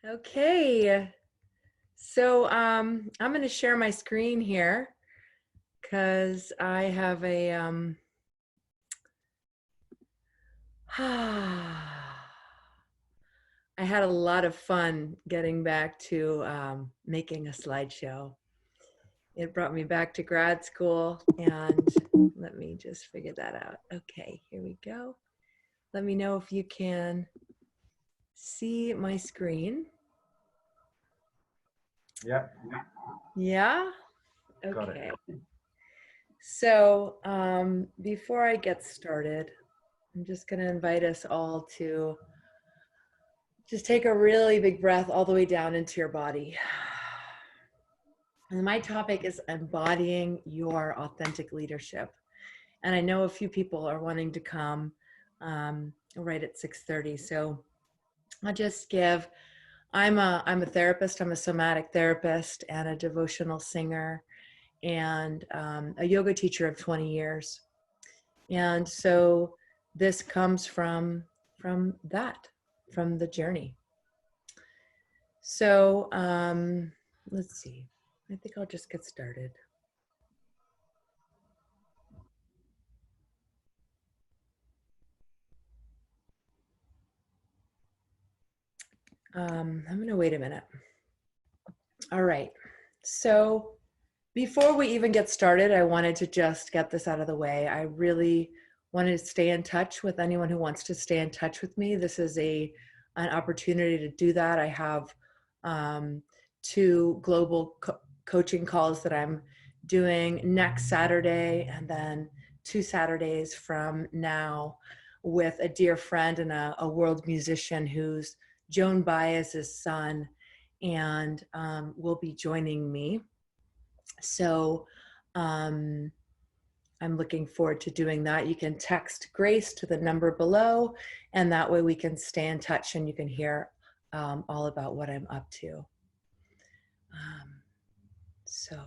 Okay, so I'm going to share my screen here because I have a I had a lot of fun getting back to making a slideshow. It brought me back to grad school, and let me just figure that out. Okay, here we go. Let me know if you can see my screen. Yeah. Yeah? Got Okay. it. So before I get started, I'm just going to invite us all to just take a really big breath all the way down into your body. And my topic is embodying your authentic leadership. And I know a few people are wanting to come right at 6:30. So I'll just give, I'm a therapist, I'm a somatic therapist and a devotional singer and a yoga teacher of 20 years. And so this comes from the journey. So let's see. I think I'll just get started. I'm going to wait a minute. All right. So before we even get started, I wanted to just get this out of the way. I really wanted to stay in touch with anyone who wants to stay in touch with me. This is an opportunity to do that. I have 2 global coaching calls that I'm doing next Saturday, and then 2 Saturdays from now with a dear friend and a world musician who's Joan Baez's son, and will be joining me. So I'm looking forward to doing that. You can text Grace to the number below, and that way we can stay in touch and you can hear all about what I'm up to. So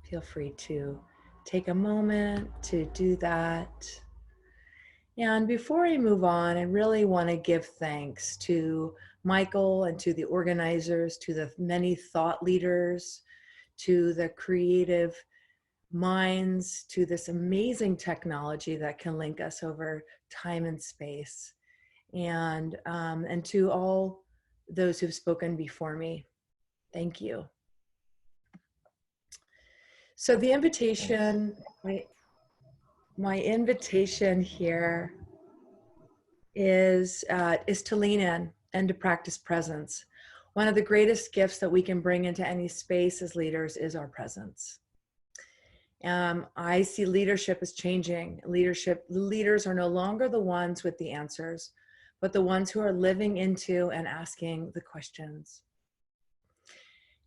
feel free to take a moment to do that. And before I move on, I really want to give thanks to Michael and to the organizers, to the many thought leaders, to the creative minds, to this amazing technology that can link us over time and space, and to all those who've spoken before me. Thank you. So the invitation, my invitation here is to lean in and to practice presence. One of the greatest gifts that we can bring into any space as leaders is our presence. I see leadership as changing. Leaders are no longer the ones with the answers, but the ones who are living into and asking the questions.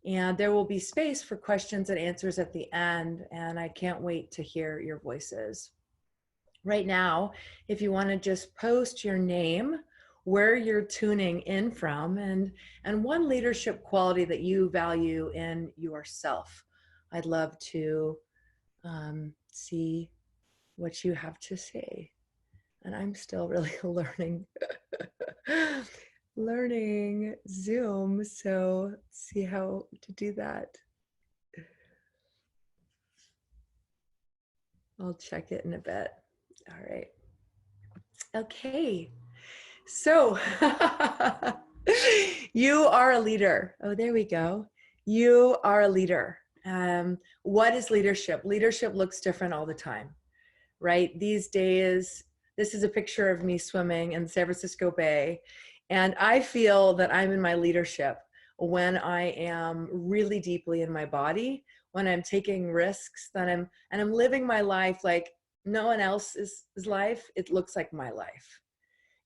And there will be space for questions and answers at the end, and I can't wait to hear your voices. Right now, if you want to just post your name, where you're tuning in from, and one leadership quality that you value in yourself. I'd love to see what you have to say. And I'm still really learning Zoom, so let's see how to do that. I'll check it in a bit. All right. Okay. So you are a leader. Oh, there we go. You are a leader. What is leadership? Leadership looks different all the time, right? These days, this is a picture of me swimming in San Francisco Bay. And I feel that I'm in my leadership when I am really deeply in my body, when I'm taking risks, and I'm living my life like no one else's life. It looks like my life.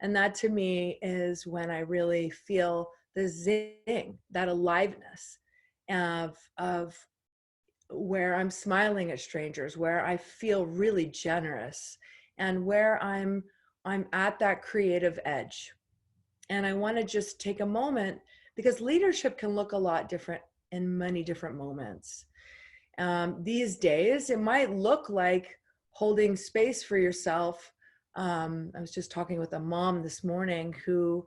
And that to me is when I really feel the zing, that aliveness of where I'm smiling at strangers, where I feel really generous, and where I'm at that creative edge. And I want to just take a moment, because leadership can look a lot different in many different moments. These days, it might look like holding space for yourself. I was just talking with a mom this morning who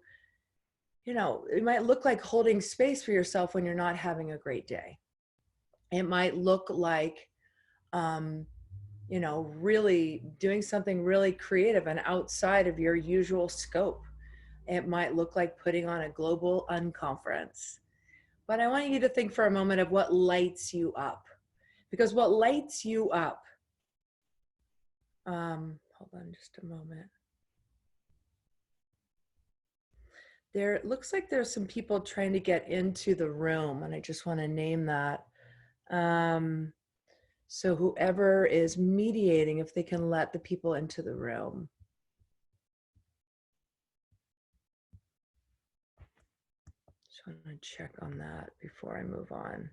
you know, it might look like holding space for yourself when you're not having a great day. It might look like, you know, really doing something really creative and outside of your usual scope. It might look like putting on a global unconference. But I want you to think for a moment of what lights you up. Because what lights you up, hold on just a moment. There looks like there's some people trying to get into the room, and I just want to name that. So whoever is mediating, if they can let the people into the room. Just want to check on that before I move on.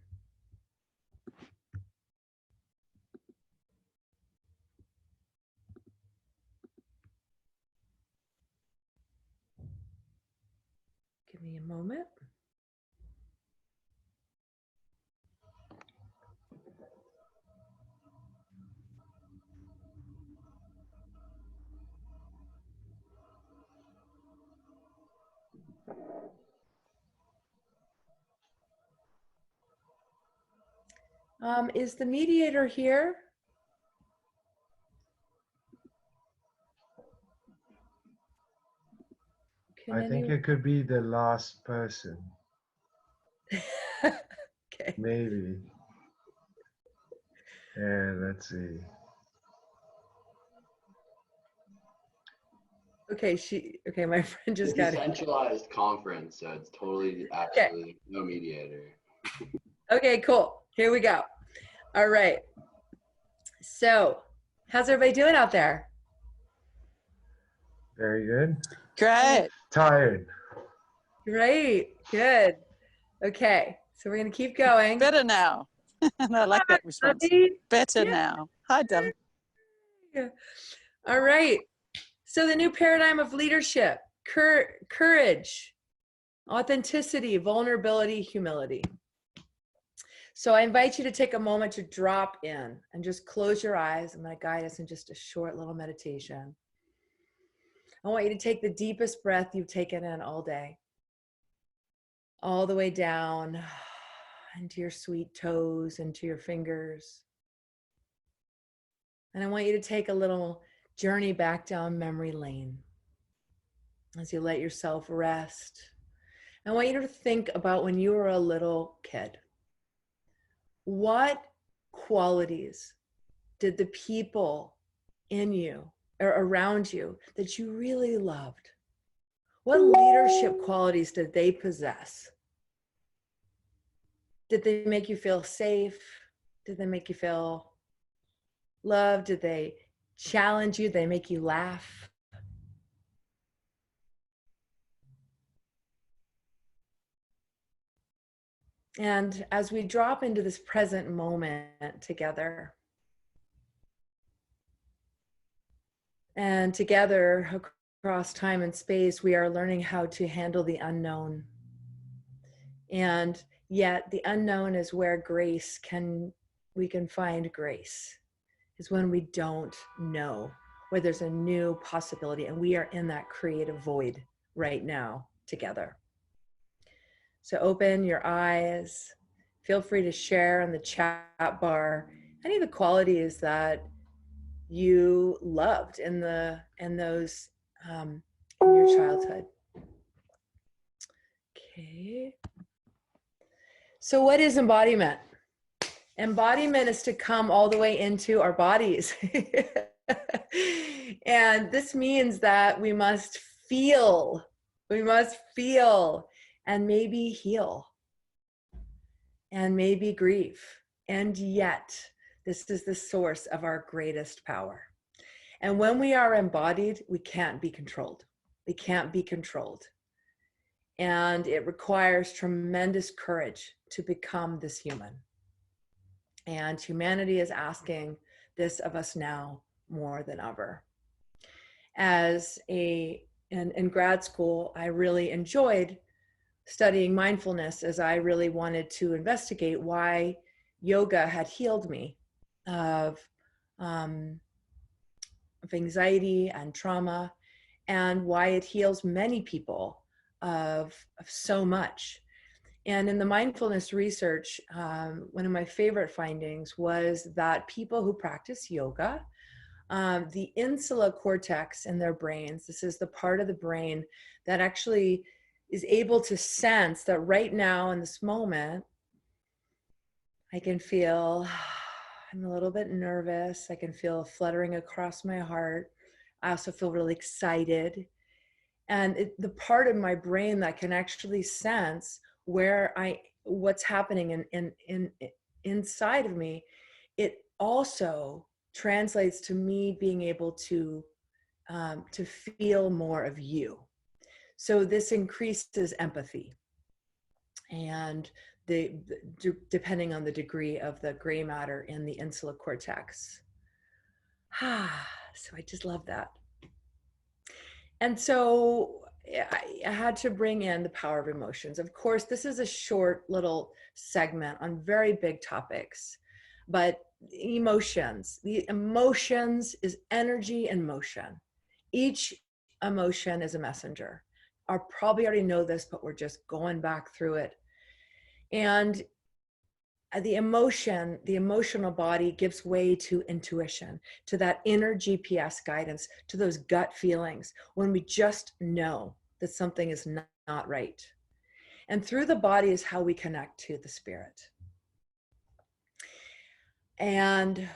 Give me a moment. Is the mediator here? I think it could be the last person. Okay. Maybe. Yeah, let's see. Okay, my friend just got it. It's a centralized conference, so it's totally, absolutely no mediator. Okay, cool. Here we go. All right. So, how's everybody doing out there? Very good. Great. Tired. Great. Good. Okay. So we're going to keep going. Better now. And I like that response. Better now. Hi, Della. Yeah. All right. So the new paradigm of leadership, courage, authenticity, vulnerability, humility. So I invite you to take a moment to drop in and just close your eyes. I'm going to guide us in just a short little meditation. I want you to take the deepest breath you've taken in all day, all the way down into your sweet toes, into your fingers. And I want you to take a little journey back down memory lane as you let yourself rest. I want you to think about when you were a little kid. What qualities did the people in you or around you that you really loved? What leadership qualities did they possess? Did they make you feel safe? Did they make you feel loved? Did they challenge you? Did they make you laugh? And as we drop into this present moment together, and together across time and space, we are learning how to handle the unknown. And yet the unknown is where we can find grace, is when we don't know, where there's a new possibility, and we are in that creative void right now together. So open your eyes, feel free to share in the chat bar any of the qualities that you loved in those in your childhood. Okay. So what is embodiment? Embodiment is to come all the way into our bodies. And this means that we must feel and maybe heal and maybe grieve. And yet, this is the source of our greatest power. And when we are embodied, we can't be controlled. We can't be controlled. And it requires tremendous courage to become this human. And humanity is asking this of us now more than ever. In grad school, I really enjoyed studying mindfulness, as I really wanted to investigate why yoga had healed me of anxiety and trauma, and why it heals many people of so much. And in the mindfulness research, one of my favorite findings was that people who practice yoga, the insula cortex in their brains, this is the part of the brain that actually is able to sense that right now in this moment, I can feel I'm a little bit nervous. I can feel a fluttering across my heart. I also feel really excited. And the part of my brain that can actually sense what's happening inside of me, it also translates to me being able to feel more of you. So this increases empathy, and depending on the degree of the gray matter in the insula cortex. So I just love that. And so I had to bring in the power of emotions. Of course, this is a short little segment on very big topics, but emotions, the emotions is energy and motion. Each emotion is a messenger. I probably already know this, but we're just going back through it. And the emotional body gives way to intuition, to that inner GPS guidance, to those gut feelings when we just know that something is not right. And through the body is how we connect to the spirit. And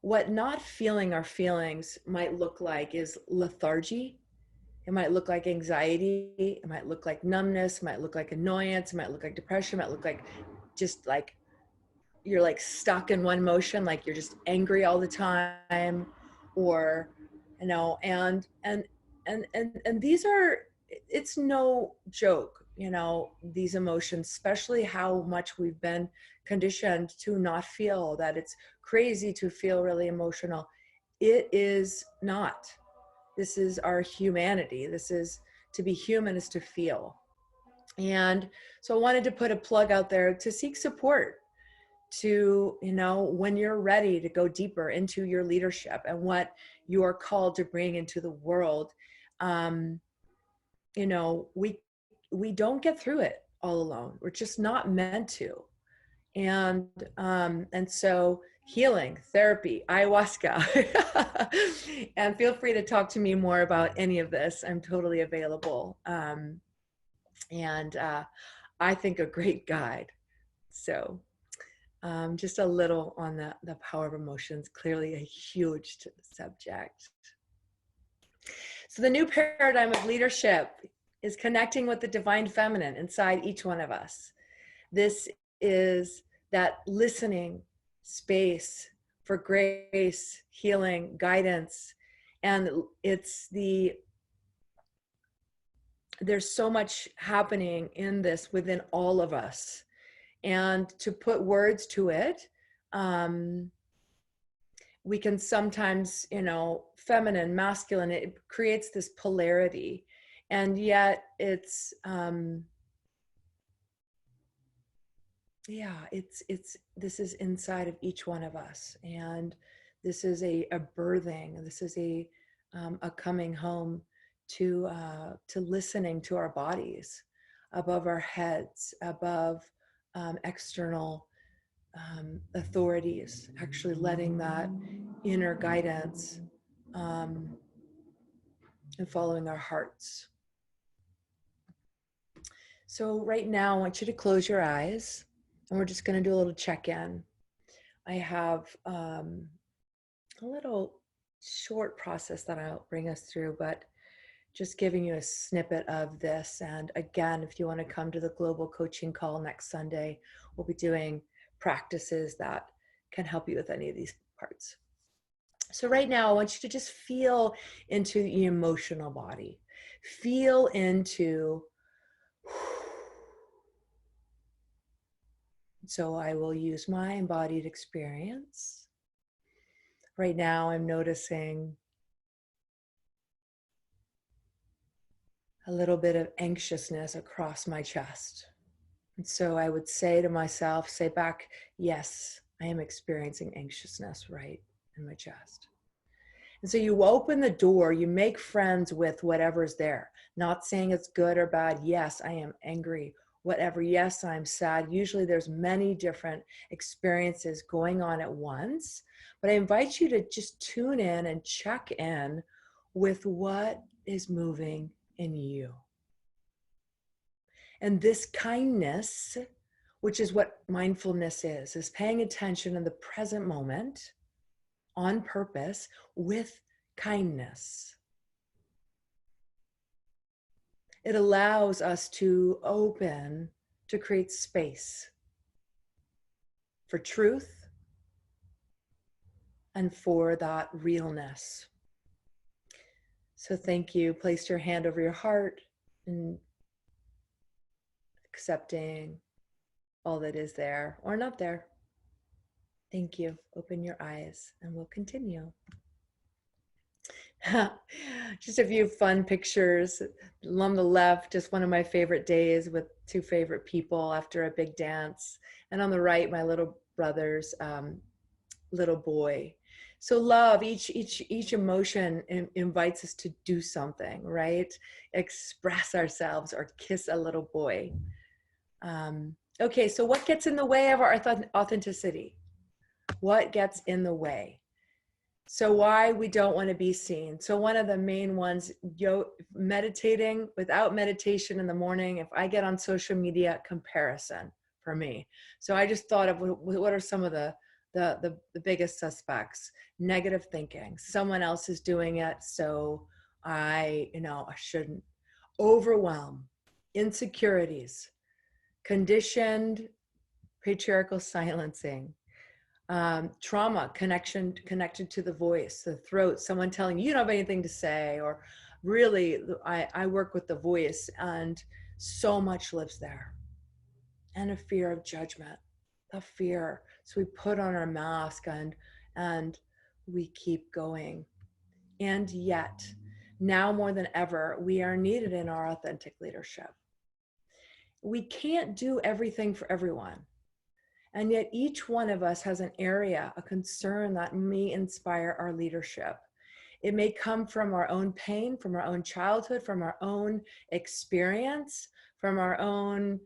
what not feeling our feelings might look like is lethargy. It might look like anxiety. It might look like numbness. It might look like annoyance. It might look like depression. It might look like just like you're like stuck in one motion, like you're just angry all the time, or and these are, it's no joke, these emotions, especially how much we've been conditioned to not feel, that it's crazy to feel really emotional. It is not. This is our humanity. This is, to be human is to feel. And so I wanted to put a plug out there to seek support, to, when you're ready to go deeper into your leadership and what you are called to bring into the world. We don't get through it all alone. We're just not meant to. And so healing, therapy, ayahuasca, and feel free to talk to me more about any of this. I'm totally available. And I think a great guide. So just a little on the power of emotions, clearly a huge subject. So the new paradigm of leadership is connecting with the divine feminine inside each one of us. This is that listening space for grace, healing, guidance. And there's so much happening in this within all of us. And to put words to it, we can sometimes, feminine, masculine, it creates this polarity. And yet it's, this is inside of each one of us. And this is a birthing, this is a coming home to listening to our bodies above our heads, above external authorities, actually letting that inner guidance and following our hearts. So right now, I want you to close your eyes, and we're just going to do a little check-in. I have a little short process that I'll bring us through, but just giving you a snippet of this. And again, if you want to come to the global coaching call next Sunday, we'll be doing practices that can help you with any of these parts. So right now, I want you to just feel into the emotional body. Feel into. So I will use my embodied experience. Right now, I'm noticing a little bit of anxiousness across my chest. And so I would say to myself, say back, yes, I am experiencing anxiousness right in my chest. And so you open the door, you make friends with whatever's there, not saying it's good or bad. Yes, I am angry, whatever. Yes, I'm sad. Usually there's many different experiences going on at once, but I invite you to just tune in and check in with what is moving in you. And this kindness, which is what mindfulness is paying attention in the present moment on purpose with kindness. It allows us to open, to create space for truth and for that realness. So thank you. Place your hand over your heart and accepting all that is there or not there. Thank you. Open your eyes and we'll continue. Just a few fun pictures. On the left, just one of my favorite days with two favorite people after a big dance. And on the right, my little brother's little boy. So love, each emotion invites us to do something, right? Express ourselves or kiss a little boy. Okay, so what gets in the way of our authenticity? What gets in the way? So why we don't want to be seen. So one of the main ones, meditating. Without meditation in the morning, if I get on social media, comparison for me. So I just thought of what are some of the biggest suspects. Negative thinking. Someone else is doing it, so I shouldn't. Overwhelm, insecurities, conditioned patriarchal silencing, trauma connected to the voice, the throat, someone telling you don't have anything to say, or really I work with the voice and so much lives there. And a fear of judgment, a fear. So we put on our mask and we keep going. And yet, now more than ever, we are needed in our authentic leadership. We can't do everything for everyone. And yet each one of us has an area, a concern that may inspire our leadership. It may come from our own pain, from our own childhood, from our own experience, from our own,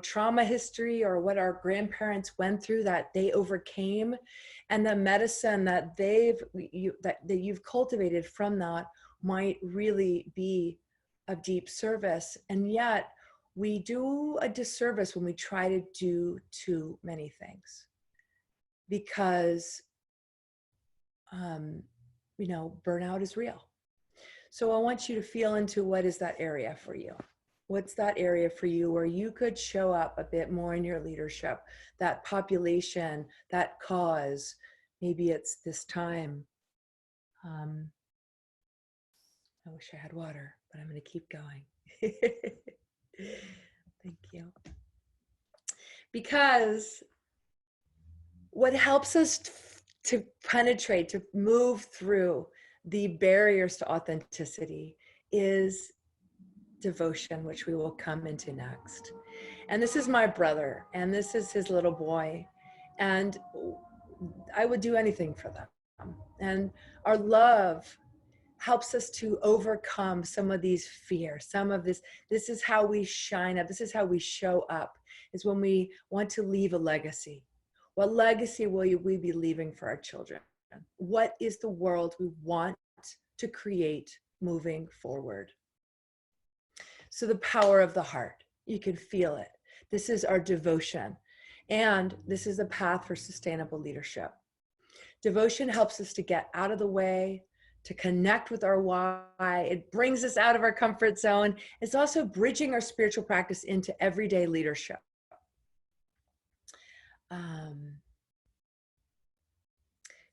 trauma history, or what our grandparents went through that they overcame, and the medicine that you've cultivated from that might really be of deep service. And yet we do a disservice when we try to do too many things, because burnout is real. So I want you to feel into what is that area for you. What's that area for you where you could show up a bit more in your leadership, that population, that cause? Maybe it's this time. I wish I had water, but I'm going to keep going. Thank you. Because what helps us to penetrate, to move through the barriers to authenticity is devotion, which we will come into next. And this is my brother, and this is his little boy, and I would do anything for them. And our love helps us to overcome some of these fears, some of this is how we shine up, this is how we show up, is when we want to leave a legacy. What legacy will we be leaving for our children? What is the world we want to create moving forward? So the power of the heart, you can feel it. This is our devotion, and this is a path for sustainable leadership. Devotion helps us to get out of the way, to connect with our why. It brings us out of our comfort zone. It's also bridging our spiritual practice into everyday leadership.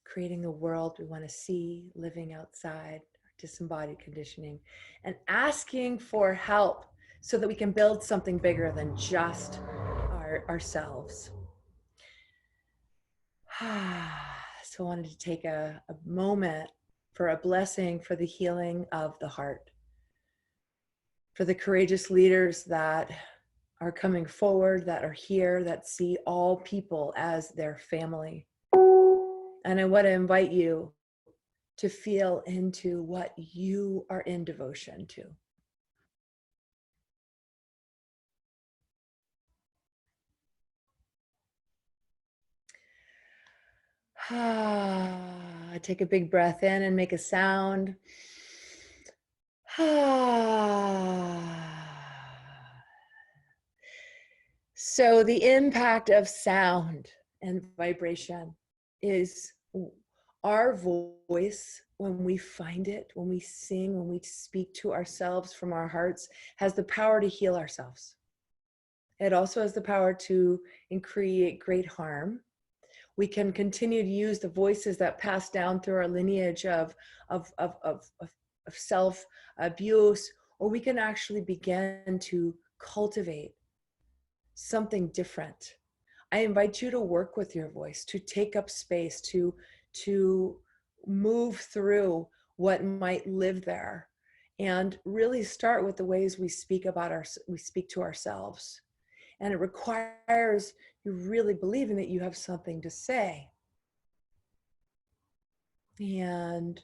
Creating the world we want to see, living outside disembodied conditioning, and asking for help so that we can build something bigger than just ourselves. So I wanted to take a moment for a blessing for the healing of the heart, for the courageous leaders that are coming forward, that are here, that see all people as their family. And I want to invite you to feel into what you are in devotion to. Take a big breath in and make a sound. So the impact of sound and vibration is our voice, when we find it, when we sing, when we speak to ourselves from our hearts, has the power to heal ourselves. It also has the power to create great harm. We can continue to use the voices that pass down through our lineage of self-abuse, or we can actually begin to cultivate something different. I invite you to work with your voice, to take up space, to move through what might live there, and really start with the ways we speak to ourselves. And it requires you really believing that you have something to say. And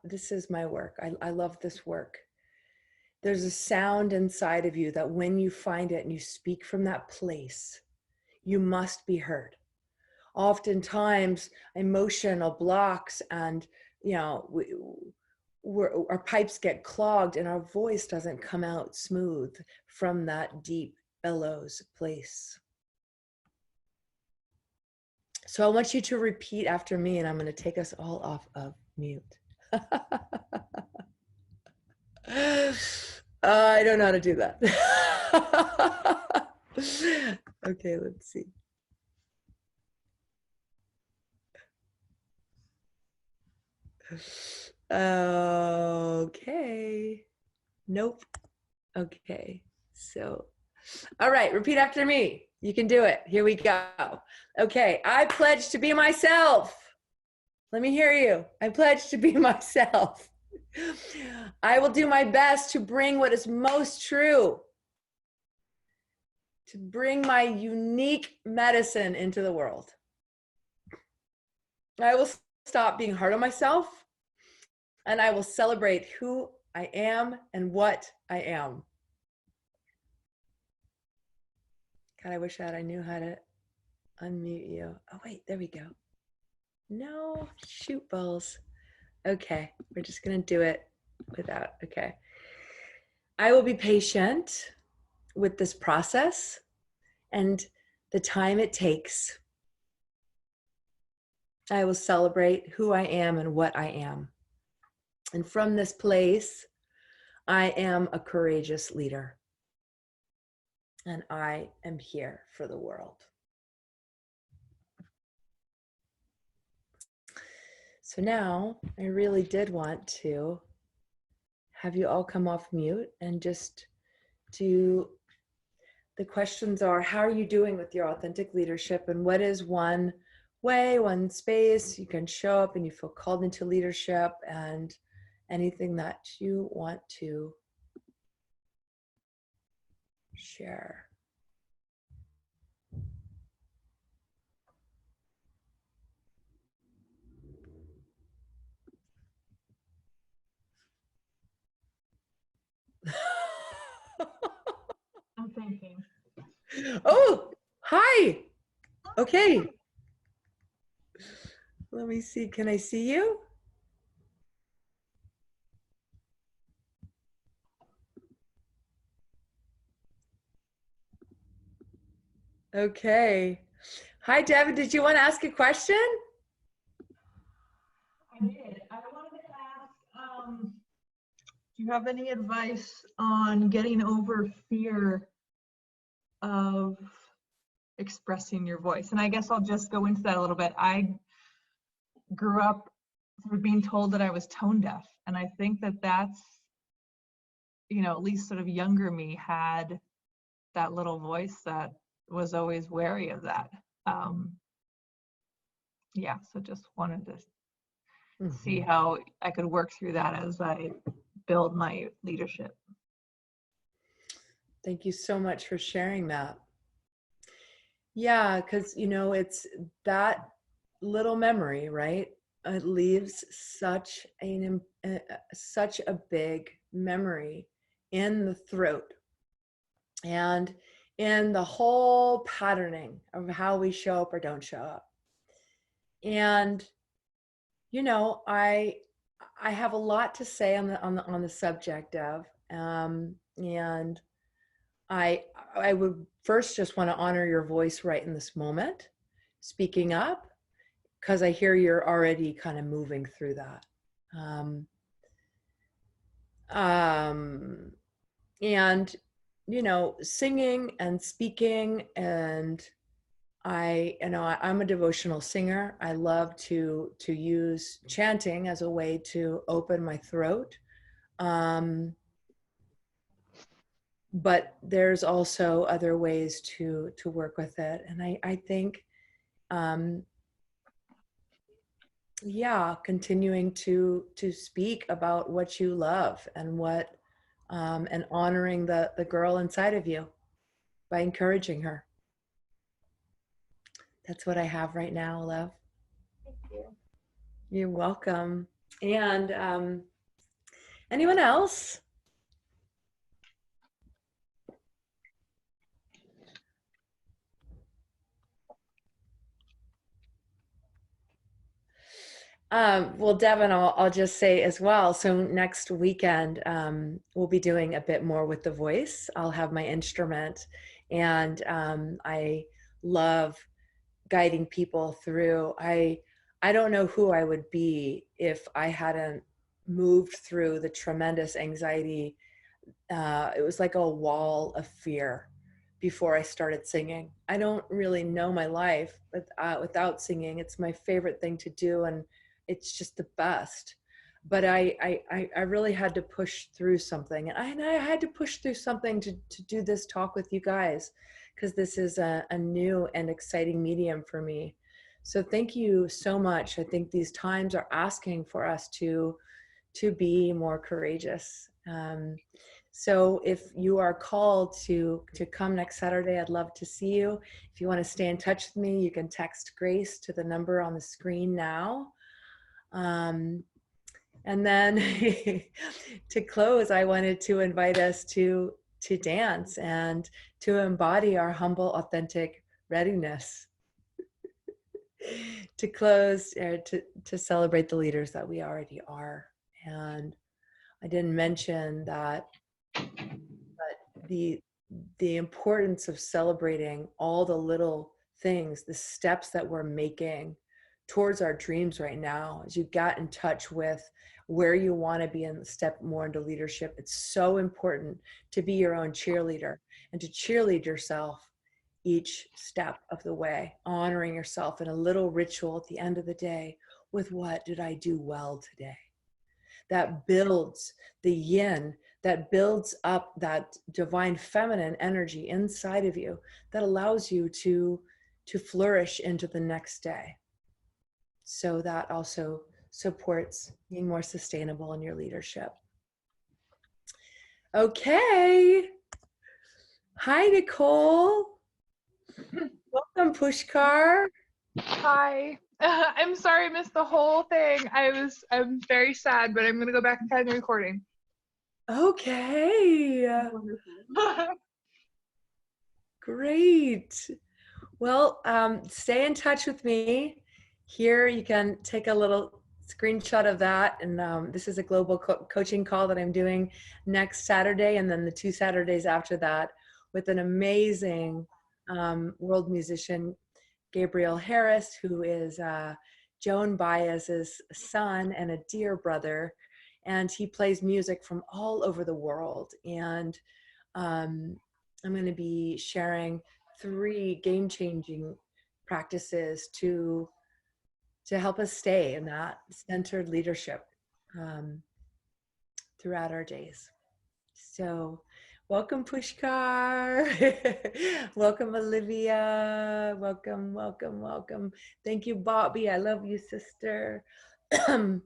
this is my work. I love this work. There's a sound inside of you that when you find it and you speak from that place, you must be heard. Oftentimes, emotional blocks and, our pipes get clogged and our voice doesn't come out smooth from that deep bellows place. So I want you to repeat after me, and I'm going to take us all off of mute. I don't know how to do that. Okay, let's see. Okay. Nope. Okay. So, all right, repeat after me. You can do it. Here we go. Okay, I pledge to be myself. Let me hear you. I pledge to be myself. I will do my best to bring what is most true, to bring my unique medicine into the world. I will stop being hard on myself, and I will celebrate who I am and what I am. God, I wish that I knew how to unmute you. Oh, wait, there we go. No, shoot balls. Okay, we're just going to do it without. Okay. I will be patient with this process and the time it takes. I will celebrate who I am and what I am. And from this place, I am a courageous leader. And I am here for the world. So now I really did want to have you all come off mute and just do, the questions are, how are you doing with your authentic leadership, and what is one way, one space you can show up and you feel called into leadership, and anything that you want to share. I'm thinking. Oh, hi. Okay. Let me see. Can I see you? Okay. Hi, Devin. Did you want to ask a question? I did. I wanted to ask, do you have any advice on getting over fear of expressing your voice? And I guess I'll just go into that a little bit. I grew up sort of being told that I was tone deaf. And I think that that's, at least sort of younger me had that little voice that was always wary of that. Yeah, so just wanted to see how I could work through that as I build my leadership. Thank you so much for sharing that. Yeah, because, it's that little memory, right? It leaves such a big memory in the throat and in the whole patterning of how we show up or don't show up. And you know, I have a lot to say on the subject of, and I would first just want to honor your voice right in this moment, speaking up, because I hear you're already kind of moving through that. And you know, singing and speaking, and I'm a devotional singer. I love to use chanting as a way to open my throat. But there's also other ways to work with it. And I think, yeah, continuing to speak about what you love and what, and honoring the girl inside of you by encouraging her. That's what I have right now, love. Thank you. You're welcome. And anyone else? Well, Devin, I'll just say as well. So next weekend, we'll be doing a bit more with the voice. I'll have my instrument, and I love guiding people through. I don't know who I would be if I hadn't moved through the tremendous anxiety. It was like a wall of fear before I started singing. I don't really know my life without singing. It's my favorite thing to do, and it's just the best. But I really had to push through something, and I had to push through something to do this talk with you guys, because this is a new and exciting medium for me. So thank you so much. I think these times are asking for us to be more courageous. So if you are called to come next Saturday, I'd love to see you. If you want to stay in touch with me, you can text Grace to the number on the screen now. And then to close, I wanted to invite us to dance and to embody our humble, authentic readiness. To close, to celebrate the leaders that we already are. And I didn't mention that, but the importance of celebrating all the little things, the steps that we're making towards our dreams right now, as you got in touch with where you want to be and step more into leadership. It's so important to be your own cheerleader and to cheerlead yourself each step of the way, honoring yourself in a little ritual at the end of the day with what did I do well today? That builds the yin, that builds up that divine feminine energy inside of you that allows you to flourish into the next day. So that also supports being more sustainable in your leadership. Okay. Hi, Nicole. Welcome, Pushkar. Hi. I'm sorry I missed the whole thing. I'm very sad, but I'm gonna go back and find the recording. Okay. Great. Well, stay in touch with me. Here you can take a little screenshot of that. And this is a global coaching call that I'm doing next Saturday, and then the 2 Saturdays after that with an amazing world musician, Gabriel Harris, who is Joan Baez's son and a dear brother. And he plays music from all over the world. And I'm going to be sharing 3 game-changing practices to help us stay in that centered leadership throughout our days. So welcome, Pushkar. Welcome, Olivia. Welcome, welcome, welcome. Thank you, Bobby. I love you, sister. And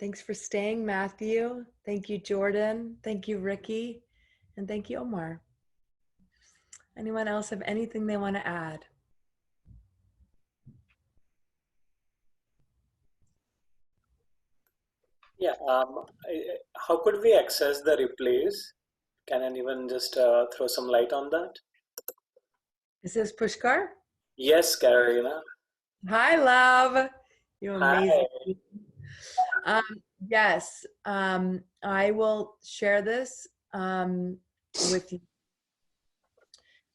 thanks for staying, Matthew. Thank you, Jordan. Thank you, Ricky. And thank you, Omar. Anyone else have anything they want to add? Yeah, how could we access the replays? Can anyone just throw some light on that? Is this Pushkar? Yes, Carolina. Hi, love. You're amazing. Hi. Yes, I will share this with you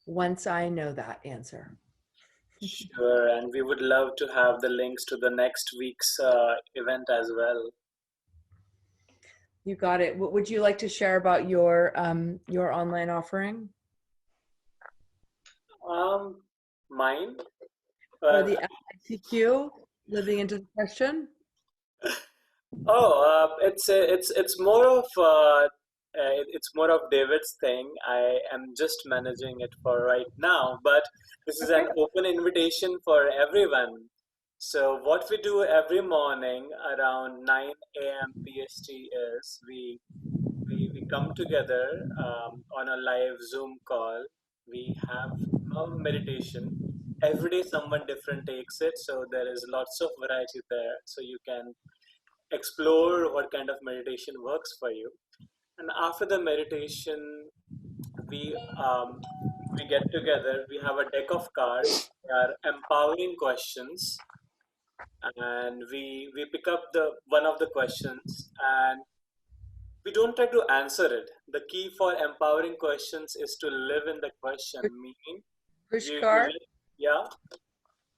once I know that answer. Sure, and we would love to have the links to the next week's event as well. You got it. What would you like to share about your online offering? Mine? Or the LGBTQ living into the question? It's more of it's more of David's thing. I am just managing it for right now, but this is an open invitation for everyone. So what we do every morning around 9 a.m. PST is we come together on a live Zoom call. We have a meditation. Every day someone different takes it, so there is lots of variety there. So you can explore what kind of meditation works for you. And after the meditation, we get together. We have a deck of cards. They are empowering questions, and we pick up the one of the questions, and we don't try to answer it. The key for empowering questions is to live in the question. Meaning, Pushkar, yeah.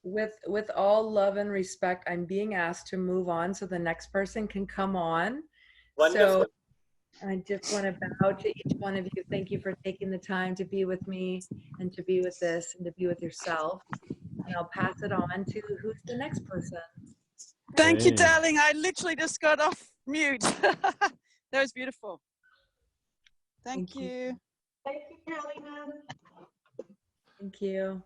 with all love and respect, I'm being asked to move on so the next person can come on. Wonderful. So I just want to bow to each one of you. Thank you for taking the time to be with me and to be with this and to be with yourself. And I'll pass it on to who's the next person. Thank you, darling. I literally just got off mute. That was beautiful. Thank you. Thank you, Carolina. Thank you.